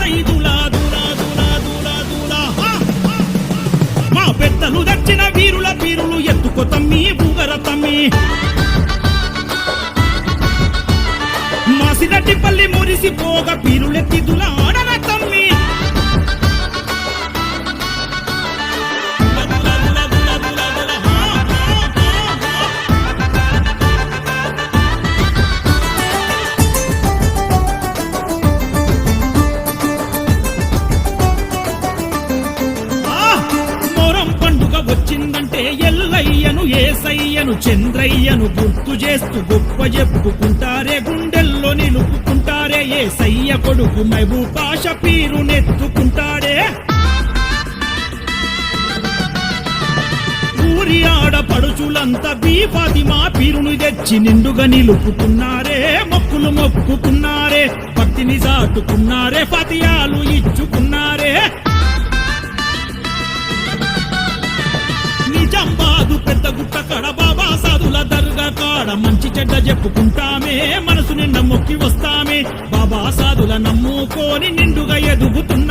సైదులా దూలా దూలా దూలా దూలా మా పెద్దలు దచ్చిన వీరుల వీరులు ఎత్తుకో తమ్మి బుగర తమ్మి మాసిరెడ్డిపల్లి మురిసిపోగా పీరులెత్తి దులాడన తమ్మి వచ్చిందంటే ఎల్లయ్యను ఏసయ్యను చంద్రయ్యను గుర్తు చేస్తూ గొప్ప చెప్పుకుంటారే గుండెల్లో నిలుపుకుంటారే ఏసయ్య కొడుకు మహబూబ్ పాషా పీరునెత్తుకుంటాడే ఊరి ఆడపడుచులంతా ఫాతిమా పీరును తెచ్చి నిండుగా నిలుపుకున్నారే మొక్కులు మొక్కుకున్నారే భక్తిని చాటుకున్నారే ఫతియాలు ఇచ్చుకున్నారే నిజామాబాదు పెద్ద గుట్ట కాడ బాబా సాధుల దర్గా కాడ మంచి చెడ్డ చెప్పుకుంటామే మనసు నిండా మొక్కి వస్తామే బాబా సాధుల నమ్ముకొని నిండుగా ఎదుగుతున్నా